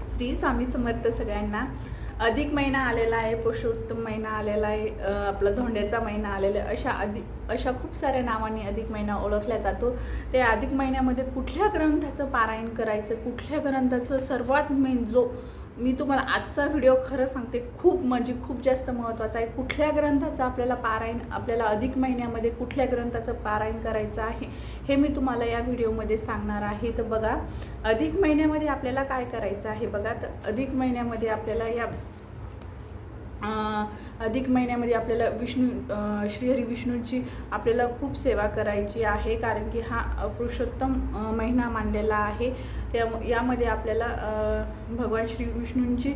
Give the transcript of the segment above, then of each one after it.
श्री स्वामी समर्थ सगळ्यांना। अधिक महिना आलेला आहे, पुरुषोत्तम महिना आलेला आहे, आपला धोंड्याचा महिना आलेला आहे। अशा खूप साऱ्या नावांनी अधिक महिना ओळखला जातो। त्या अधिक महिन्यामध्ये कुठल्या ग्रंथाचं पारायण करायचं, कुठल्या ग्रंथाचं सर्वात मेन जो मी तुम्हाला आजचा व्हिडिओ खरं सांगते खूप जास्त महत्त्वाचा आहे। कुठल्या ग्रंथाचं आपल्याला पारायण, आपल्याला अधिक महिन्यामध्ये कुठल्या ग्रंथाचं पारायण करायचं आहे हे मी तुम्हाला या व्हिडिओमध्ये सांगणार आहे। तर बघा, अधिक महिन्यामध्ये आपल्याला काय करायचं आहे बघा। तर अधिक महिन्यामध्ये आपल्याला अधिक महिन्यामध्ये आपल्याला श्रीहरी विष्णूंची आपल्याला खूप सेवा करायची आहे, कारण की हा पुरुषोत्तम महिना मानलेला आहे। यामध्ये आपल्याला भगवान श्री विष्णूंची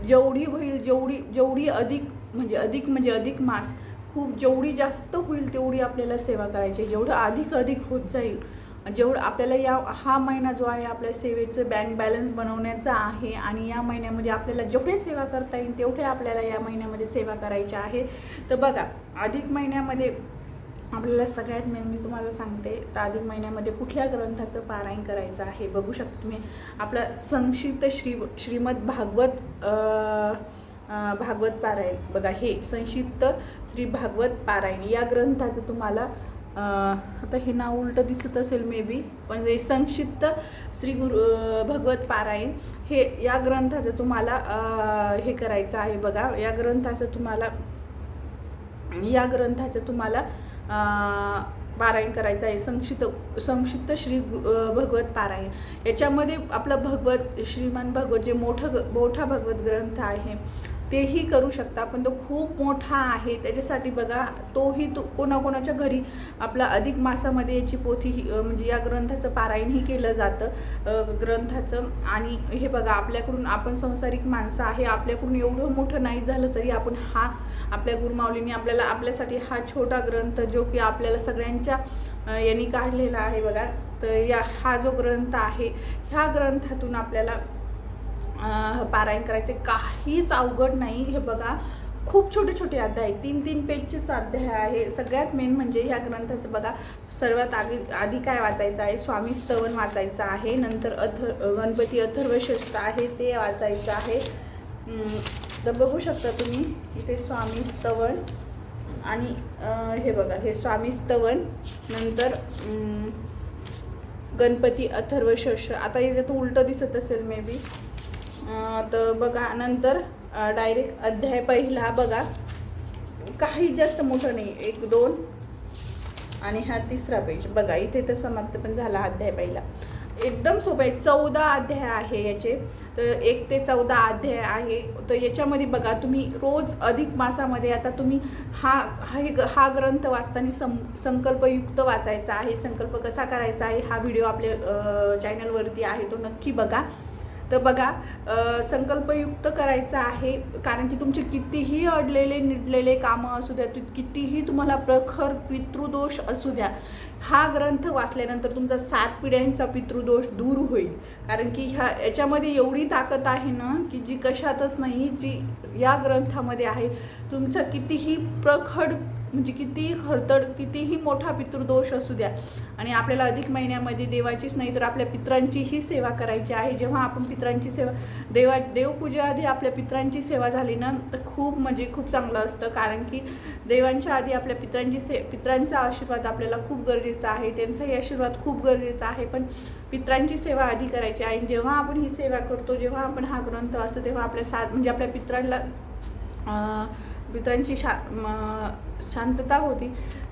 जेवढी होईल जेवढी अधिक मास खूप जेवढी जास्त होईल तेवढी आपल्याला सेवा करायची। जेवढं अधिक होत जाईल, जेवढं आपल्याला हा महिना जो आहे आपल्या सेवेचं बँक बॅलन्स बनवण्याचा आहे, आणि या महिन्यामध्ये आपल्याला जेवढे सेवा करता येईल तेवढे आपल्याला या महिन्यामध्ये सेवा करायची आहे। तर बघा, अधिक महिन्यामध्ये आपल्याला सगळ्यात मेन मी तुम्हाला सांगते, तर अधिक महिन्यामध्ये कुठल्या ग्रंथाचं पारायण करायचं आहे बघू शकता तुम्ही। आपला संक्षिप्त श्रीमद भागवत पारायण बघा, हे संक्षिप्त श्री भागवत पारायण या ग्रंथाचं तुम्हाला आता हे नाव उलटं दिसत असेल मे बी, पण हे संक्षिप्त श्री भगवत पारायण हे या ग्रंथाचं तुम्हाला हे करायचं आहे बघा। या ग्रंथाचं तुम्हाला पारायण करायचं आहे, संक्षिप्त श्री भगवत पारायण। याच्यामध्ये आपलं श्रीमान भगवत जे मोठा भगवत ग्रंथ आहे तेही करू शकता, पण तो खूप मोठा आहे। त्याच्यासाठी बघा, तोही कोणाकोणाच्या घरी आपला अधिक मासामध्ये याची पोथी म्हणजे या ग्रंथाचं पारायणही केलं जातं ग्रंथाचं। आणि हे बघा, आपण संसारिक माणसं आहे, आपल्याकडून एवढं मोठं नाही झालं तरी आपण आपल्या गुरुमाऊलींनी आपल्यासाठी हा छोटा ग्रंथ जो की आपल्याला सगळ्यांच्या यांनी काढलेला आहे बघा। तर हा जो ग्रंथ आहे, ह्या ग्रंथातून आपल्याला पारायण करायचे काहीच अवघड नाही। हे बघा, खूप छोटे अध्याय, 3 पेजचेच अध्याय आहे। सगळ्यात मेन म्हणजे ह्या ग्रंथाचं बघा, सर्वात आधी काय वाचायचं आहे, स्वामी स्तवन वाचायचं आहे, नंतर गणपती अथर्व शीर्ष आहे ते वाचायचं आहे। तर बघू शकता तुम्ही इथे स्वामी स्तवन, आणि हे बघा, हे स्वामी स्तवन, नंतर गणपती अथर्व शीर्ष। आता याच्यात उलटं दिसत असेल मे बी, तर बघा, नंतर डायरेक्ट अध्याय पहिला बघा, काही जास्त मोठं नाही, 1 2 आणि हा 3रा पेज बघा। इथे तर समाप्त पण झाला अध्याय पहिला, एकदम सोपं आहे। 14 अध्याय आहे याचे, तर 1 ते 14 अध्याय आहे। तर याच्यामध्ये बघा, तुम्ही रोज अधिक मासामध्ये आता तुम्ही हा ग्रंथ वाचताना संकल्पयुक्त वाचायचा आहे। संकल्प कसा करायचा आहे हा व्हिडिओ आपल्या चॅनलवरती आहे, तो नक्की बघा। तर बघा, संकल्पयुक्त करायचं आहे, कारण की तुमचे कितीही अडलेले निडलेले कामं असू द्या, कितीही तुम्हाला प्रखर पितृदोष असू द्या, हा ग्रंथ वाचल्यानंतर तुमचा 7 पिढ्यांचा पितृदोष दूर होईल। कारण की याच्यामध्ये एवढी ताकद आहे ना, की जी कशातच नाही, जी या ग्रंथामध्ये आहे। तुमचा कितीही प्रखर म्हणजे कितीही खरतड, कितीही मोठा पितृदोष असू द्या, आणि आपल्याला अधिक महिन्यामध्ये देवाचीच नाही तर आपल्या पितरांचीही सेवा करायची आहे। जेव्हा आपण पितरांची सेवा देवपूजेआधी आपल्या पितरांची सेवा झाली ना, तर खूप चांगलं असतं, कारण की देवांच्या आधी आपल्या पितरांचा आशीर्वाद आपल्याला खूप गरजेचा आहे, त्यांचाही आशीर्वाद खूप गरजेचा आहे, पण पितरांची सेवा आधी करायची आहे। जेव्हा आपण ही सेवा करतो, जेव्हा आपण हा ग्रंथ असतो, तेव्हा आपल्या पितरांची शांतता होती।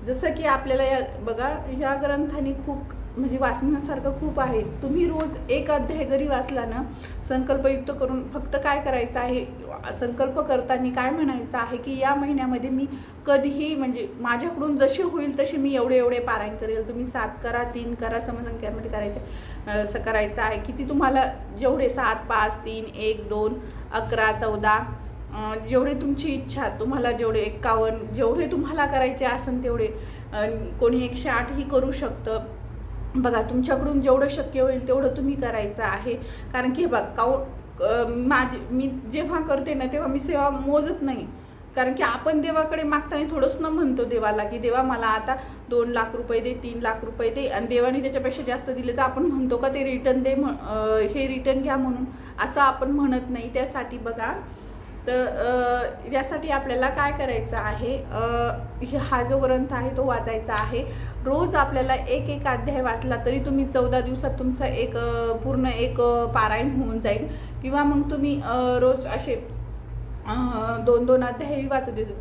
जसं की आपल्याला बघा, या ग्रंथाने खूप म्हणजे वाचण्यासारखं खूप आहे। तुम्ही रोज 1 अध्याय जरी वाचला ना, संकल्पयुक्त करून, फक्त काय करायचं आहे, संकल्प करताना काय म्हणायचं आहे की या महिन्यामध्ये मी कधीही म्हणजे माझ्याकडून जसे होईल तसे मी एवढे पारायण करेल। तुम्ही 7 करा, 3 करा, समसंख्यामध्ये करायचं आहे। किती तुम्हाला जेवढे 7 5 3 1 2 11 14 जेवढे तुमची इच्छा, तुम्हाला जेवढे 51 जेवढे तुम्हाला करायचे असेल तेवढे, कोणी 108 ही करू शकतं। बघा, तुमच्याकडून जेवढं शक्य होईल तेवढं तुम्ही करायचं आहे, कारण की बघा, मी जेव्हा करते ना तेव्हा मी सेवा मोजत नाही, कारण की आपण देवाकडे मागताना थोडंच न म्हणतो देवाला की देवा मला आता 2 लाख रुपये दे, 3 लाख रुपये दे, आणि देवाने त्याच्यापेक्षा जास्त दिले तर आपण म्हणतो का ते रिटर्न दे, हे रिटर्न घ्या म्हणून, असं आपण म्हणत नाही. त्यासाठी बघा, तर यासाठी आपल्याला काय करायचं आहे, हा जो ग्रंथ आहे तो वाचायचा आहे. रोज आपल्याला एक अध्याय वाचला तरी तुम्ही 14 दिवसात तुमचा पूर्ण एक पारायण होऊन जाईल. किंवा मग तुम्ही रोज असे 2-2 अध्यायही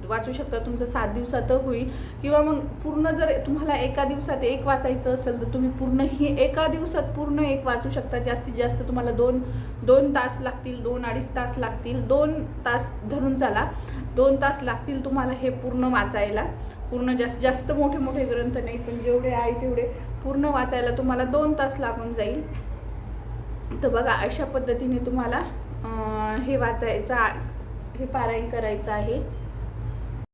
वाचू शकता, तुमचं 7 दिवसात होईल. किंवा मग पूर्ण जर तुम्हाला एका दिवसात एक वाचायचं असेल तर तुम्ही पूर्ण ही एका दिवसात पूर्ण एक वाचू शकता. जास्तीत जास्त तुम्हाला 2 तास लागतील, 2-2.5 तास लागतील, 2 तास धरून चाला, 2 तास लागतील तुम्हाला हे पूर्ण वाचायला. पूर्ण जास्त मोठे ग्रंथ नाही, पण जेवढे आहे तेवढे पूर्ण वाचायला तुम्हाला 2 तास लागून जाईल. तर बघा, अशा पद्धतीने तुम्हाला हे वाचायचं, हे पारायण करायचं आहे.